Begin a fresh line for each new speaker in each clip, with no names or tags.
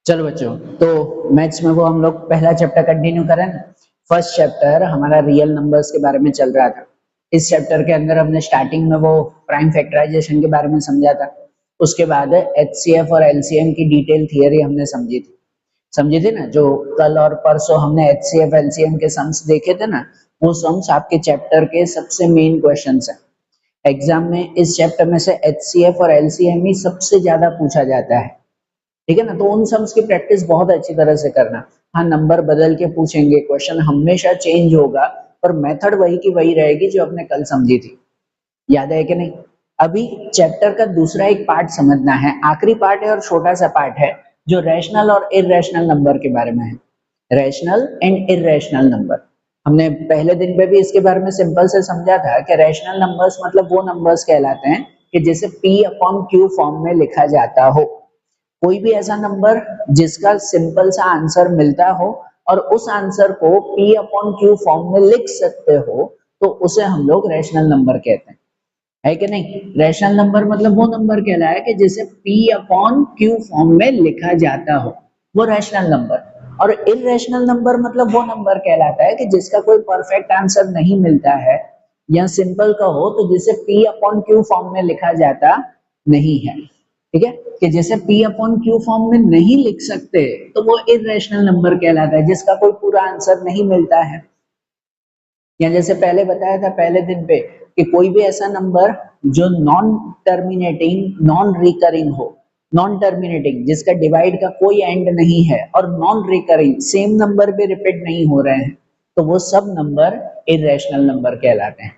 चलो बच्चों, तो मैथ्स में वो हम लोग पहला चैप्टर कंटिन्यू करें ना। फर्स्ट चैप्टर हमारा रियल नंबर्स के बारे में चल रहा था। इस चैप्टर के अंदर हमने स्टार्टिंग में वो प्राइम फैक्टराइजेशन के बारे में समझा था। उसके बाद एचसीएफ और एलसीएम की डिटेल थियरी हमने समझी थी ना। जो कल और परसों हमने एचसीएफ एलसीएम के सम्स देखे थे ना, वो सम्स आपके चैप्टर के सबसे मेन क्वेश्चंस हैं। एग्जाम में इस चैप्टर में से एचसीएफ और एलसीएम ही सबसे ज्यादा पूछा जाता है। ठीक है ना। तो उन सम्स की प्रैक्टिस बहुत अच्छी तरह से करना। हाँ, नंबर बदल के पूछेंगे, क्वेश्चन हमेशा चेंज होगा, पर मेथड वही की वही रहेगी जो आपने कल समझी थी। याद है कि नहीं? अभी चैप्टर का दूसरा एक पार्ट समझना है, आखिरी पार्ट है और छोटा सा पार्ट है, जो रैशनल और इररेशनल नंबर के बारे में है। रैशनल एंड इररेशनल नंबर हमने पहले दिन पे भी इसके बारे में सिंपल से समझा था कि रैशनल नंबर्स मतलब वो नंबर्स कहलाते हैं कि जिसे P अपॉन Q फॉर्म में लिखा जाता हो। कोई भी ऐसा नंबर जिसका सिंपल सा आंसर मिलता हो और उस आंसर को P अपॉन Q फॉर्म में लिख सकते हो, तो उसे हम लोग रैशनल नंबर कहते हैं। है कि नहीं? रैशनल नंबर मतलब वो नंबर कहलाया कि जिसे P अपॉन Q फॉर्म में लिखा जाता हो, वो रैशनल नंबर। और इररेशनल नंबर मतलब वो नंबर कहलाता है कि जिसका कोई परफेक्ट आंसर नहीं मिलता है, या सिंपल का हो तो जिसे P अपॉन Q फॉर्म में लिखा जाता नहीं है। ठीक है, कि जैसे P अपॉन Q फॉर्म में नहीं लिख सकते, तो वो इररेशनल नंबर कहलाता है, जिसका कोई पूरा आंसर नहीं मिलता है। या जैसे पहले बताया था पहले दिन पे कि कोई भी ऐसा नंबर जो नॉन टर्मिनेटिंग नॉन रिकरिंग हो, नॉन टर्मिनेटिंग जिसका डिवाइड का कोई एंड नहीं है, और नॉन रिकरिंग सेम नंबर भी रिपीट नहीं हो रहे हैं, तो वो सब नंबर इररेशनल नंबर कहलाते हैं।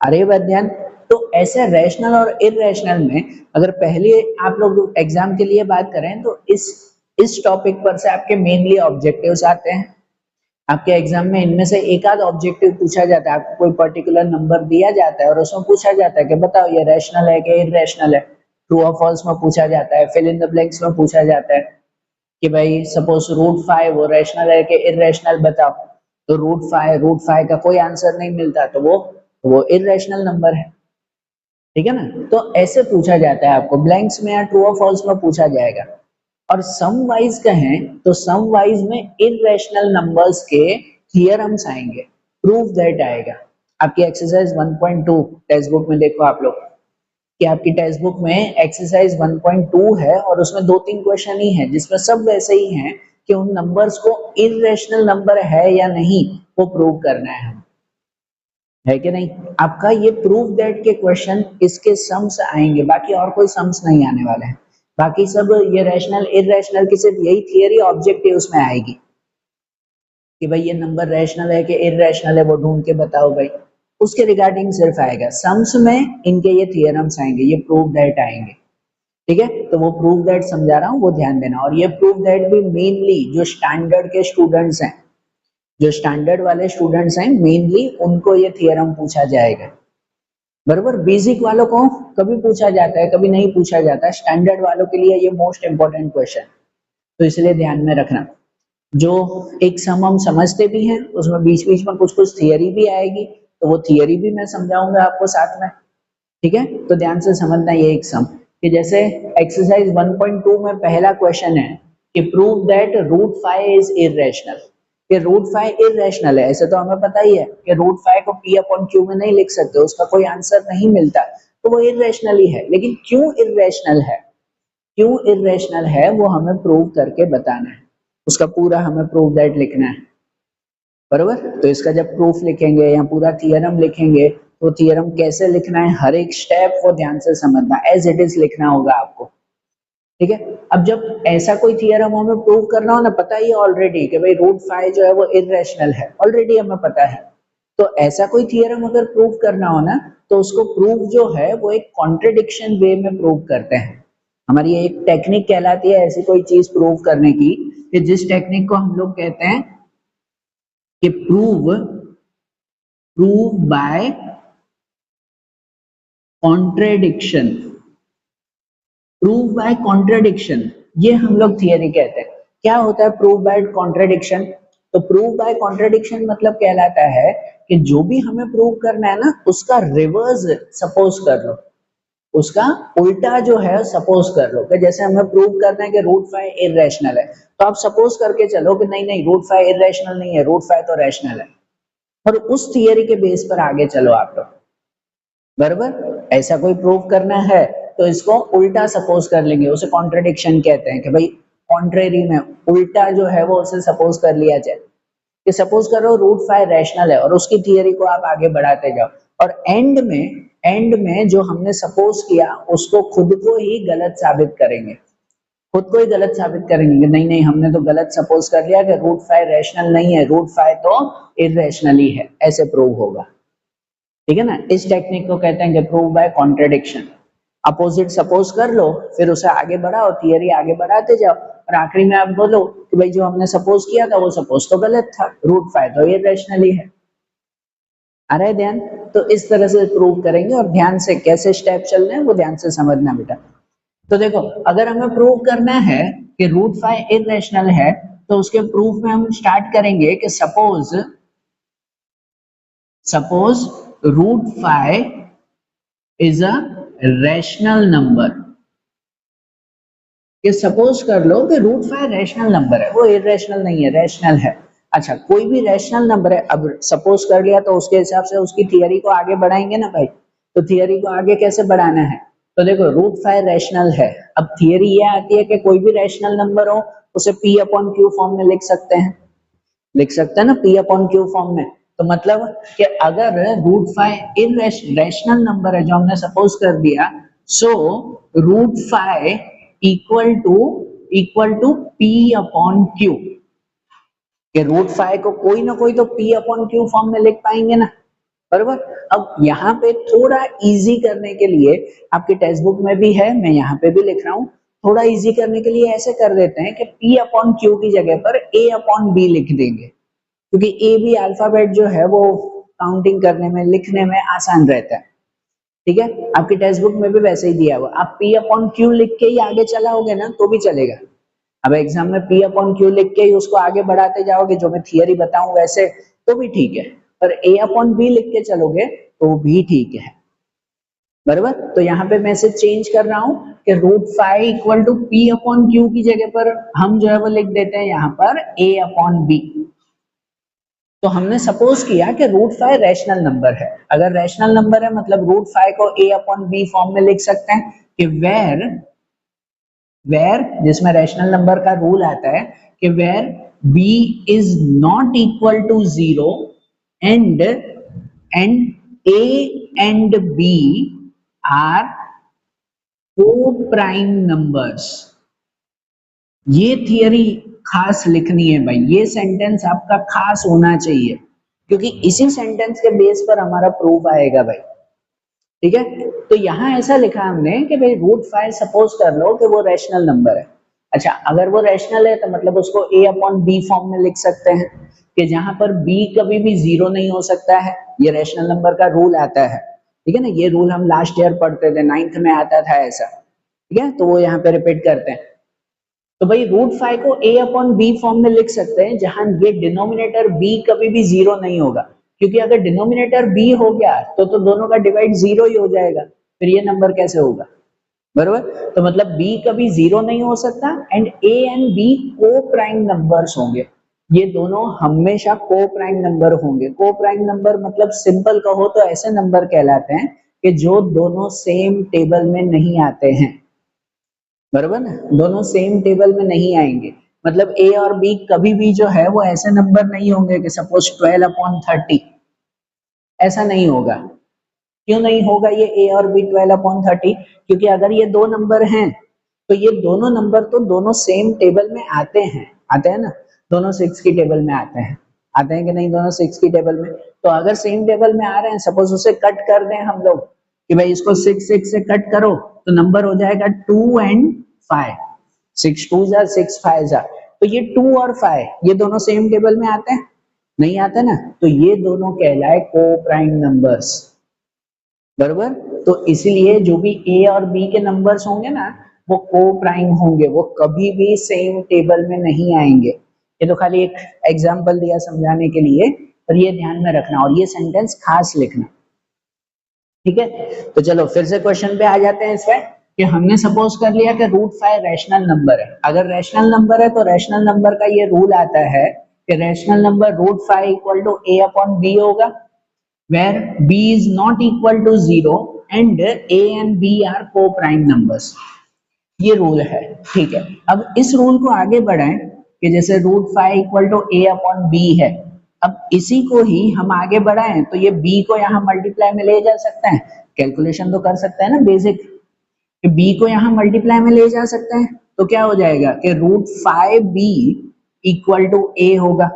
अरे वैद्यान, तो ऐसे रैशनल और इररेशनल में अगर पहले आप लोग एग्जाम के लिए बात करें तो इस टॉपिक पर से आपके मेनली ऑब्जेक्टिव्स आते हैं। आपके एग्जाम में इनमें से एक आध ऑब्जेक्टिव पूछा जाता है, आपको कोई पर्टिकुलर नंबर दिया जाता है और उसमें पूछा जाता है कि बताओ ये रैशनल है कि इररेशनल है। ट्रू और फॉल्स में पूछा जाता है, फिल इन द ब्लैंक्स में पूछा जाता है कि भाई सपोज रूट 5 वो रैशनल है कि इररेशनल बताओ। तो रूट 5 का कोई आंसर नहीं मिलता, तो वो इररेशनल नंबर है। ठीक है ना। तो ऐसे पूछा जाता है, आपको ब्लैंक्स में या ट्रू और फॉल्स में पूछा जाएगा। और सम वाइज कहें तो सम वाइज में इररेशनल नंबर्स के थियरम्स आएंगे, प्रूफ दैट आएगा। आपकी एक्सरसाइज 1.2 टेक्स्ट बुक में देखो आप लोग कि आपकी टेक्स्ट बुक में एक्सरसाइज 1.2 है और उसमें 2-3 क्वेश्चन ही है जिसमें सब वैसे ही हैं कि उन नंबर्स को इररेशनल नंबर है या नहीं वो प्रूव करना है हमें। है कि नहीं? आपका ये प्रूफ दैट के क्वेश्चन इसके सम्स आएंगे, बाकी और कोई सम्स नहीं आने वाले हैं। बाकी सब ये रैशनल इररेशनल की सिर्फ यही थियरी ऑब्जेक्टिव उसमें आएगी कि भाई ये नंबर रैशनल है कि इररेशनल है, वो ढूंढ के बताओ भाई। उसके रिगार्डिंग सिर्फ आएगा। सम्स में इनके ये थियरम्स आएंगे, ये प्रूफ दैट आएंगे। ठीक है, तो वो प्रूफ दैट समझा रहा हूँ, वो ध्यान देना। और ये प्रूफ दैट भी मेनली जो स्टैंडर्ड के स्टूडेंट्स हैं, जो स्टैंडर्ड वाले स्टूडेंट्स हैं, मेनली उनको ये थियरम पूछा जाएगा। बरोबर। बेसिक वालों को कभी पूछा जाता है, कभी नहीं पूछा जाता। स्टैंडर्ड वालों के लिए ये मोस्ट इंपॉर्टेंट क्वेश्चन, तो इसलिए ध्यान में रखना। जो एक सम हम समझते भी हैं, उसमें बीच बीच में कुछ कुछ थियरी भी आएगी, तो वो थियरी भी मैं समझाऊंगा आपको साथ में। ठीक है, तो ध्यान से समझना ये एक सम कि जैसे एक्सरसाइज 1.2 में पहला क्वेश्चन है कि prove that root 5 is irrational. कि रूट 5 इररेशनल है, ऐसे तो हमें पता ही है कि रूट 5 को P अपॉन Q में नहीं लिख सकते, उसका कोई आंसर नहीं मिलता, तो वो इररेशनल ही है। लेकिन क्यों इररेशनल है, क्यों इररेशनल है वो हमें प्रूव करके बताना है, उसका पूरा हमें प्रूव दैट लिखना है। बरोबर। तो इसका जब प्रूफ लिखेंगे या पूरा थियरम लिखेंगे, तो थियरम कैसे लिखना है, हर एक स्टेप को ध्यान से समझना, एज इट इज लिखना होगा आपको। ठीक है। अब जब ऐसा कोई थियरम हमें प्रूव करना हो ना, पता ही ऑलरेडी कि भाई रूट 5 जो है वो इररेशनल है, ऑलरेडी हमें पता है। तो ऐसा कोई थियरम अगर प्रूव करना हो ना, तो उसको प्रूव जो है वो एक कॉन्ट्रडिक्शन वे में प्रूव करते हैं। हमारी एक टेक्निक कहलाती है ऐसी कोई चीज प्रूव करने की, कि जिस टेक्निक को हम लोग कहते हैं कि prove by contradiction. Prove by contradiction, ये हम लोग थियरी कहते हैं। क्या होता है प्रूव बाय कॉन्ट्रेडिक्शन? तो प्रूव बाय कॉन्ट्रेडिक्शन मतलब कहलाता है कि जो भी हमें प्रूव करना है ना, उसका रिवर्स सपोज कर लो, उसका उल्टा जो है सपोज कर लो कि जैसे हमें प्रूव करना है कि रूट 5 इरेशनल है, तो आप सपोज करके चलो कि नहीं नहीं रूट 5 इरेशनल नहीं है, रूट 5 तो रैशनल है, और उस थियरी के बेस पर आगे चलो आप लोग। बराबर, ऐसा कोई प्रूव करना है तो इसको उल्टा सपोज कर लेंगे, उसे कॉन्ट्रडिक्शन कहते हैं कि भाई कॉन्ट्रेरी में उल्टा जो है वो उसे सपोज कर लिया जाए कि सपोज करो रूट 5 रैशनल है और उसकी थियरी को आप आगे बढ़ाते जाओ और एंड में जो हमने सपोज किया उसको खुद को ही गलत साबित करेंगे, खुद को ही गलत साबित करेंगे कि नहीं नहीं हमने तो गलत सपोज कर लिया कि रूट 5 रैशनल नहीं है, रूट 5 तो इरेशनल ही है, ऐसे प्रूव होगा। ठीक है ना, इस टेक्निक को कहते हैं कि prove by contradiction. Opposite suppose कर लो, फिर उसे आगे बढ़ाओ, थियरी आगे बढ़ाते जाओ और आखिरी में आप बोलो कि भाई जो हमने सपोज किया था वो सपोज तो गलत था, रूट 5 तो इरेशनल ही है। आ रहा है ध्यान? तो इस तरह से प्रूव करेंगे और ध्यान से कैसे स्टेप चल रहे हैं वो ध्यान से समझना बेटा। तो देखो अगर हमें प्रूव करना है कि रूट 5 इरेशनल है तो उसके प्रूफ में हम स्टार्ट करेंगे कि suppose root 5 is a rational number, कि सपोज कर लो कि रूट 5 रैशनल नंबर है, वो इरेशनल नहीं है, रैशनल है। अच्छा कोई भी रैशनल नंबर है, अब सपोज कर लिया तो उसके हिसाब से उसकी थियरी को आगे बढ़ाएंगे ना भाई। तो थियरी को आगे कैसे बढ़ाना है, तो देखो रूट 5 रैशनल है, अब थियरी ये आती है कि कोई भी रैशनल नंबर हो उसे p अपॉन क्यू फॉर्म में लिख सकते हैं, लिख सकते हैं ना p अपॉन क्यू फॉर्म में। तो मतलब कि अगर रूट 5 इरेशनल नंबर है जो हमने सपोज कर दिया, so root 5 equal to p upon Q, कि रूट 5 को कोई ना कोई तो p अपॉन क्यू फॉर्म में लिख पाएंगे ना। बराबर, अब यहाँ पे थोड़ा इजी करने के लिए आपके टेक्स्ट बुक में भी है, मैं यहाँ पे भी लिख रहा हूँ, थोड़ा इजी करने के लिए ऐसे कर देते हैं कि p अपॉन क्यू की जगह पर a अपॉन b लिख देंगे, क्योंकि ए बी अल्फाबेट जो है वो काउंटिंग करने में लिखने में आसान रहता है। ठीक है, आपकी टेक्स्ट बुक में भी वैसे ही दिया हुआ, आप p अपॉन क्यू लिख के ही आगे चलाओगे ना तो भी चलेगा। अब एग्जाम में p अपॉन क्यू लिख के ही उसको आगे बढ़ाते जाओगे जो मैं थियरी बताऊं वैसे तो भी ठीक है, पर a अपॉन b लिख के चलोगे तो भी ठीक है। बराबर, तो यहाँ पे मैं इसे चेंज कर रहा हूँ कि root 5 equal to p upon Q की जगह पर हम जो है वो लिख देते हैं यहाँ पर a अपॉन b। तो हमने सपोज किया कि रूट 5 रैशनल नंबर है, अगर रैशनल नंबर है मतलब रूट 5 को a अपॉन b फॉर्म में लिख सकते हैं कि वेर जिसमें रैशनल नंबर का रूल आता है कि where b is not equal to 0 and a and b are को प्राइम नंबर्स। ये थियरी खास लिखनी है भाई, ये सेंटेंस आपका खास होना चाहिए क्योंकि इसी सेंटेंस के बेस पर हमारा प्रूफ आएगा भाई। ठीक है, तो यहाँ ऐसा लिखा हमने कि भाई रूट 5 सपोज कर लो कि वो रैशनल नंबर है। अच्छा अगर वो रैशनल है तो मतलब उसको a अपॉन b फॉर्म में लिख सकते हैं कि जहां पर b कभी भी जीरो नहीं हो सकता है, ये रैशनल नंबर का रूल आता है। ठीक है ना, ये रूल हम लास्ट ईयर पढ़ते थे, 9th में आता था ऐसा। ठीक है, तो वो यहाँ पे रिपीट करते हैं। तो भाई रूट 5 को a अपॉन b फॉर्म में लिख सकते हैं जहां ये डिनोमिनेटर b कभी भी जीरो नहीं होगा, क्योंकि अगर डिनोमिनेटर b हो गया तो दोनों का डिवाइड जीरो ही हो जाएगा, फिर ये नंबर कैसे होगा। बरोबर, तो मतलब b कभी जीरो नहीं हो सकता एंड a एंड b को प्राइम नंबर्स होंगे, ये दोनों हमेशा को प्राइम नंबर होंगे। को प्राइम नंबर मतलब सिंपल कहो तो ऐसे नंबर कहलाते हैं कि जो दोनों सेम टेबल में नहीं आते हैं। बरोबर ना, दोनों सेम टेबल में नहीं आएंगे, मतलब a और b कभी भी जो है वो ऐसे नंबर नहीं होंगे कि सपोज 12 अपॉन 30, ऐसा नहीं होगा। क्यों नहीं होगा ये a और b 12 अपॉन 30, क्योंकि अगर ये दो नंबर हैं तो ये दोनों नंबर तो दोनों सेम टेबल में आते हैं ना, दोनों 6 की टेबल में आते हैं कि नहीं, दोनों 6 की टेबल में। तो अगर सेम टेबल में आ रहे हैं, सपोज उसे कट कर दें हम लोग कि भाई इसको 6 से कट करो तो नंबर हो जाएगा 2 एंड 5, 6 2 जा 6 5 जा, तो ये 2 और 5 ये दोनों सेम टेबल में आते हैं, नहीं आते ना, तो ये दोनों कहलाए को प्राइम नंबर्स। बरोबर, तो इसलिए जो भी a और b के नंबर्स होंगे ना वो को प्राइम होंगे, वो कभी भी सेम टेबल में नहीं आएंगे। ये तो खाली एक एग्जांपल दिया समझाने के लिए, पर ये ध्यान में रखना और ये सेंटेंस खास लिखना। ठीक है, तो चलो फिर से क्वेश्चन पे आ जाते हैं इसमें कि हमने सपोज कर लिया कि रूट 5 रैशनल नंबर है। अगर रैशनल नंबर है तो रैशनल नंबर का ये रूल आता है कि rational number root 5 equal to a upon b होगा, where b is not equal to 0 and a and b are co-prime numbers। ये रूल है, ठीक है। अब इस रूल को आगे बढ़ाएं कि जैसे root 5 equal to a upon b है, अब इसी को ही हम आगे बढ़ाएं तो ये b को यहाँ मल्टीप्लाई में ले जा सकते हैं, कैलकुलेशन तो कर सकते हैं ना बेसिक, कि b को यहाँ मल्टीप्लाई में ले जा सकते हैं, तो क्या हो जाएगा कि root 5b equal to a होगा,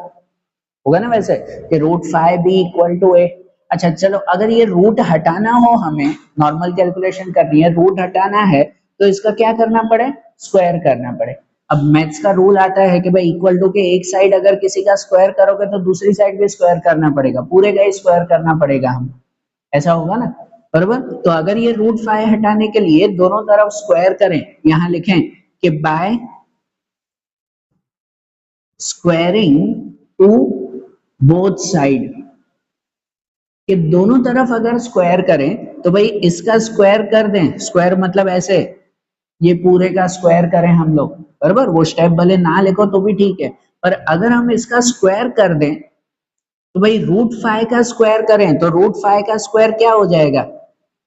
होगा ना वैसे कि root 5b equal to a। अच्छा चलो, अगर ये रूट हटाना हो, हमें नॉर्मल कैलकुलेशन करनी है, रूट हटाना है तो इसका क्या करना पड़े, स्क्वायर करना पड़े। अब मैथ्स का रूल आता है कि भाई इक्वल टू के एक साइड अगर किसी का स्क्वायर करोगे तो दूसरी साइड भी स्क्वायर करना पड़ेगा, पूरे का ही स्क्वायर करना पड़ेगा हम, ऐसा होगा ना, बराबर। तो अगर ये रूट 5 हटाने के लिए दोनों तरफ स्क्वायर करें, यहां लिखें कि by squaring to both side, कि दोनों तरफ अगर स्क्वायर करें तो भाई इसका स्क्वायर कर दें, स्क्वायर मतलब ऐसे ये पूरे का स्क्वायर करें हम लोग, बराबर। वो स्टेप भले ना लिखो तो भी ठीक है, पर अगर हम इसका स्क्वायर कर दें तो भाई रूट 5 का स्क्वायर करें तो रूट 5 का स्क्वायर क्या हो जाएगा,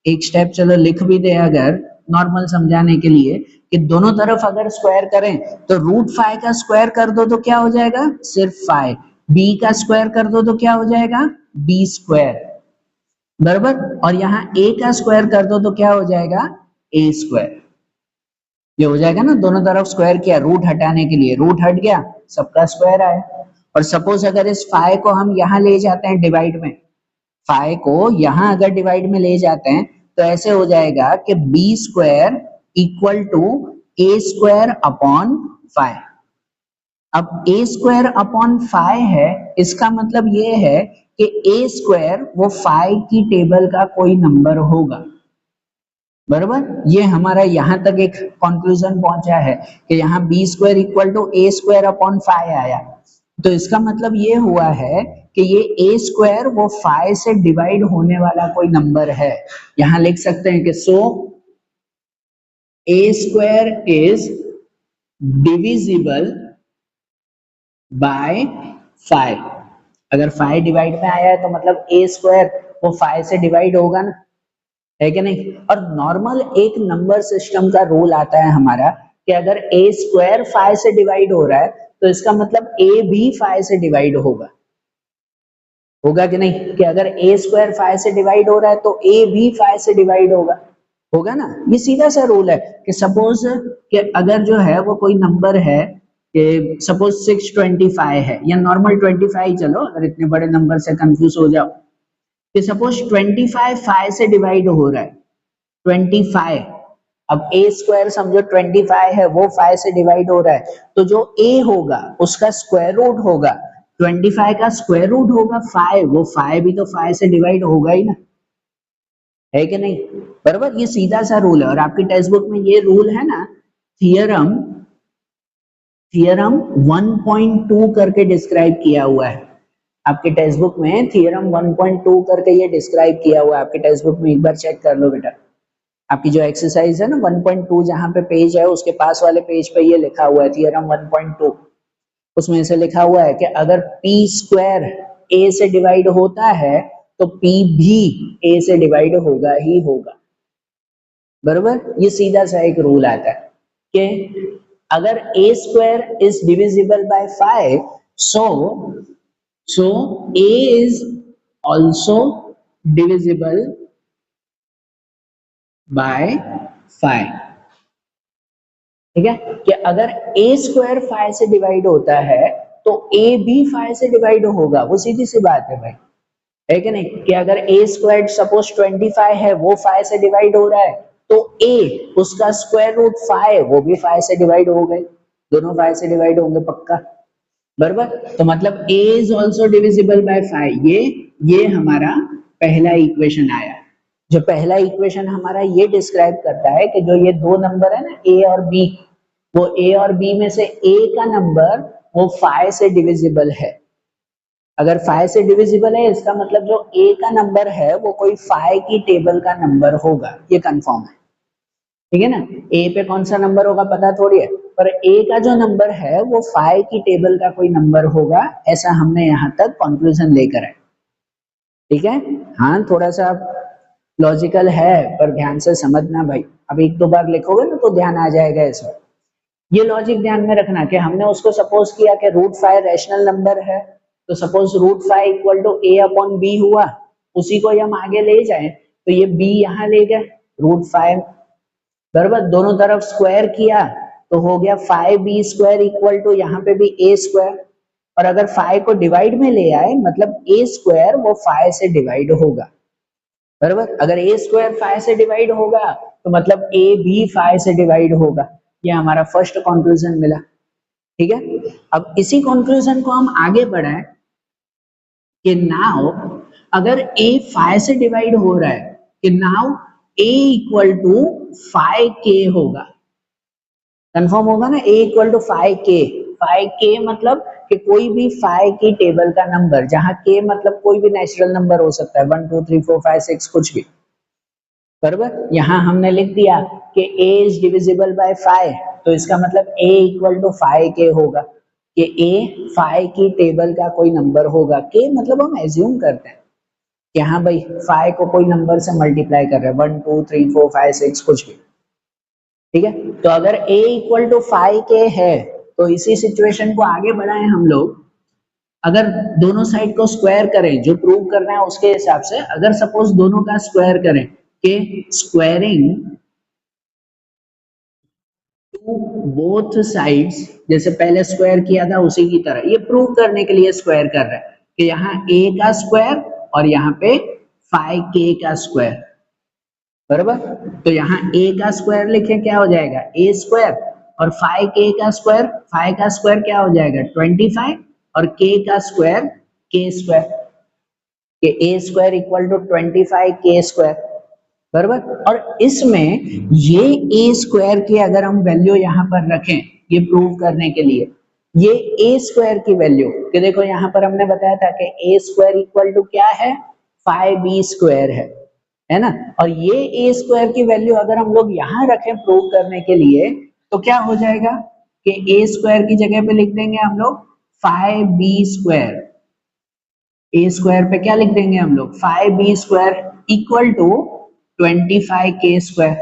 एक स्टेप चलो लिख भी दे अगर नॉर्मल समझाने के लिए, कि दोनों तरफ अगर स्क्वायर करें तो रूट 5 का स्क्वायर कर दो तो क्या हो जाएगा, सिर्फ 5, b का स्क्वायर कर दो तो क्या हो जाएगा, b स्क्वायर, बराबर। और यहाँ a का स्क्वायर कर दो तो क्या हो जाएगा, a स्क्वायर। ये हो जाएगा ना, दोनों तरफ स्क्वायर किया रूट हटाने के लिए, रूट हट गया, सबका स्क्वायर आया। और सपोज अगर इस 5 को हम यहाँ ले जाते हैं डिवाइड में, 5 को यहाँ अगर डिवाइड में ले जाते हैं तो ऐसे हो जाएगा कि b square equal to a square upon 5। अब a स्क्वायर अपॉन 5 है, इसका मतलब ये है कि a स्क्वायर वो 5 की टेबल का कोई नंबर होगा, बराबर। ये हमारा यहाँ तक एक कंक्लूजन पहुंचा है कि यहाँ b square equal to a square upon 5 आया, तो इसका मतलब ये हुआ है कि ये a स्क्वायर वो 5 से डिवाइड होने वाला कोई नंबर है। यहाँ लिख सकते हैं कि सो a square is divisible by 5। अगर 5 डिवाइड में आया है तो मतलब a स्क्वायर वो 5 से डिवाइड होगा ना, है कि नहीं। और नॉर्मल एक नंबर सिस्टम का रूल आता है हमारा कि अगर a स्क्वायर 5 से डिवाइड हो रहा है तो इसका मतलब a भी 5 से डिवाइड होगा, होगा कि नहीं, कि अगर a स्क्वायर 5 से डिवाइड हो रहा है तो a भी 5 से डिवाइड होगा, होगा ना। ये सीधा सा रूल है कि सपोज कि अगर जो है वो कोई नंबर है कि सपोज 625 है, या नॉर्मल 25 चलो, अगर इतने बड़े नंबर से कंफ्यूज हो जाओ, कि सपोज 25 5 से डिवाइड हो रहा है, 25, अब a स्क्वायर समझो 25 है वो 5 से डिवाइड हो रहा है, तो जो a होगा उसका स्क्वायर रूट होगा, 25 का स्क्वायर रूट होगा 5, वो 5 भी तो 5 से डिवाइड होगा ही ना, है कि नहीं, बराबर। ये सीधा सा रूल है, और आपकी टेक्स्ट बुक में ये रूल है ना, थियरम थियरम 1.2 करके डिस्क्राइब किया हुआ है आपके टेक्स्ट बुक में, थियरम 1.2 करके ये डिस्क्राइब किया हुआ है आपके टेक्स्ट बुक में, एक बार चेक कर लो बेटा। आपकी जो एक्सरसाइज है ना 1.2 जहां पे पेज है उसके पास वाले पेज पे ये लिखा हुआ है थियरम 1.2, उसमें से लिखा हुआ है कि अगर p स्क्वायर a से डिवाइड होता है तो p भी a से डिवाइड होगा ही होगा, बराबर। ये सीधा सा एक रूल आता है कि अगर a square is divisible by 5, so a is also divisible by 5, ठीक है। कि अगर a स्क्वायर 5 से डिवाइड होता है तो a भी 5 से डिवाइड होगा, वो सीधी सी बात है भाई, है कि नहीं। कि अगर a स्क्वायर सपोज 25 है वो 5 से डिवाइड हो रहा है तो a उसका स्क्वायर रूट 5 वो भी 5 से डिवाइड हो गए, दोनों 5 से डिवाइड होंगे पक्का, बराबर। तो मतलब a is also divisible by 5, ये हमारा पहला इक्वेशन आया। जो पहला इक्वेशन हमारा ये डिस्क्राइब करता है कि जो ये दो नंबर है ना a और b, वो a और b में से a का नंबर वो 5 से डिविजिबल है, अगर 5 से डिविजिबल है इसका मतलब जो a का नंबर है वो कोई 5 की टेबल का नंबर होगा, ये कंफर्म है, ठीक है ना। a पे कौन सा नंबर होगा पता थोड़ी है, पर a का जो नंबर है वो 5 की टेबल का कोई नंबर होगा, ऐसा हमने यहाँ तक कंक्लूजन लेकर आए, ठीक है। हाँ थोड़ा सा लॉजिकल है पर ध्यान से समझना भाई, अब एक दो बार लिखोगे ना तो ध्यान आ जाएगा इसमें। ये लॉजिक ध्यान में रखना कि हमने उसको सपोज किया कि √5 रैशनल नंबर है, तो suppose √5 equal to a upon b हुआ, उसी को हम आगे ले जाएं तो ये b यहाँ ले गए √5, बराबर, दोनों तरफ स्क्वायर किया तो हो गया 5b स्क्वायर इक्वल टू यहाँ पे भी a स्क्वायर, और अगर 5 को डिवाइड में ले आए मतलब a स्क्वायर वो 5 से डिवाइड होगा, बराबर, अगर a स्क्वायर 5 से डिवाइड होगा तो मतलब a भी 5 से डिवाइड होगा, ये हमारा फर्स्ट कंक्लूजन मिला, ठीक है। अब इसी कंक्लूजन को हम आगे बढ़ाएं कि नाउ अगर a 5 से डिवाइड हो रहा है कि now a equal to 5k होगा, कंफर्म होगा ना, a equal to 5k, 5k मतलब कि कोई भी 5 की टेबल का नंबर, जहां k मतलब कोई भी नेचुरल नंबर हो सकता है, 1 2 3 4 5 6 कुछ भी, बराबर। यहाँ हमने लिख दिया कि a इज डिविजिबल बाय 5, तो इसका मतलब a इक्वल टू 5k होगा कि a 5 की टेबल का कोई नंबर होगा, k मतलब हम एज्यूम करते हैं कि हाँ भाई 5 को कोई नंबर से मल्टीप्लाई कर रहे हैं, 1 2 3 4 5 6 कुछ भी, ठीक है। तो अगर a इक्वल टू 5k है तो इसी सिचुएशन को आगे बढ़ाएं हम लोग, अगर दोनों साइड को स्क्वायर करें, जो प्रूव करना है उसके हिसाब से, अगर सपोज दोनों का स्क्वायर करें कि स्क्वायरिंग टू बोथ साइड्स, जैसे पहले स्क्वायर किया था उसी की तरह, ये प्रूव करने के लिए स्क्वायर कर रहे हैं कि यहाँ a का स्क्वायर और यहाँ पे 5k का स्क्वायर, बराबर। तो यहाँ a का स्क्वायर लिखे क्या हो जाएगा a स्क्वायर, और 5k का स्क्वायर, 5 का स्क्वायर क्या हो जाएगा 25, और k का स्क्वायर k स्क्वायर, कि a square equal to 25k square, बराबर। और इसमें ये a स्क्वायर की अगर हम वैल्यू यहाँ पर रखें, ये प्रूव करने के लिए, ये a स्क्वायर की वैल्यू, कि देखो यहाँ पर हमने बताया था कि a स्क्वायर इक्वल टू क्या है 5b स्क्वायर है ना, और ये a स्क्वायर की वैल्यू अगर हम लोग यहाँ रखें प्रूव करने के लिए तो क्या हो जाएगा कि a स्क्वायर की जगह पे लिख देंगे हम लोग 5b स्क्वायर, a स्क्वायर पे क्या लिख देंगे हम लोग 5b square equal to 25k square,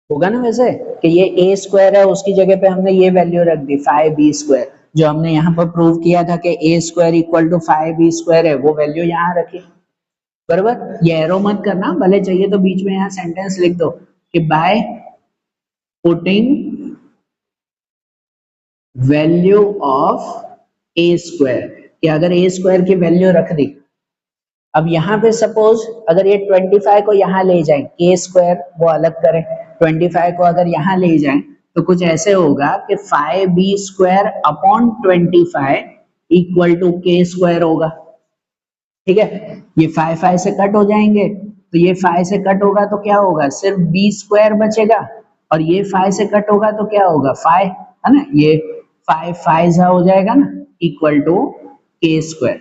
होगा ना वैसे, कि ये a स्क्वायर है उसकी जगह पे हमने ये वैल्यू रख दी 5b स्क्वायर, जो हमने यहाँ पर प्रूव किया था कि a square equal to 5b square है वो वैल्यू यहाँ रखी, बराबर। ये एरो मत करना, भले चाहिए तो बीच में यहाँ सेंटेंस लिख दो कि by putting value of a square, कि अगर a स्क्वायर की वैल्यू रख दी, अब यहाँ पे सपोज अगर ये 25 को यहाँ ले जाए, k स्क्वायर वो अलग करें, 25 को अगर यहाँ ले जाए तो कुछ ऐसे होगा कि 5b square upon 25 equal to k square होगा, ठीक है। ये 5 से कट हो जाएंगे, तो ये 5 से कट होगा तो क्या होगा सिर्फ b स्क्वायर बचेगा, और ये 5 से कट होगा तो क्या होगा 5, है ना, ये 5 हो जाएगा ना इक्वल टू k स्क्वायर,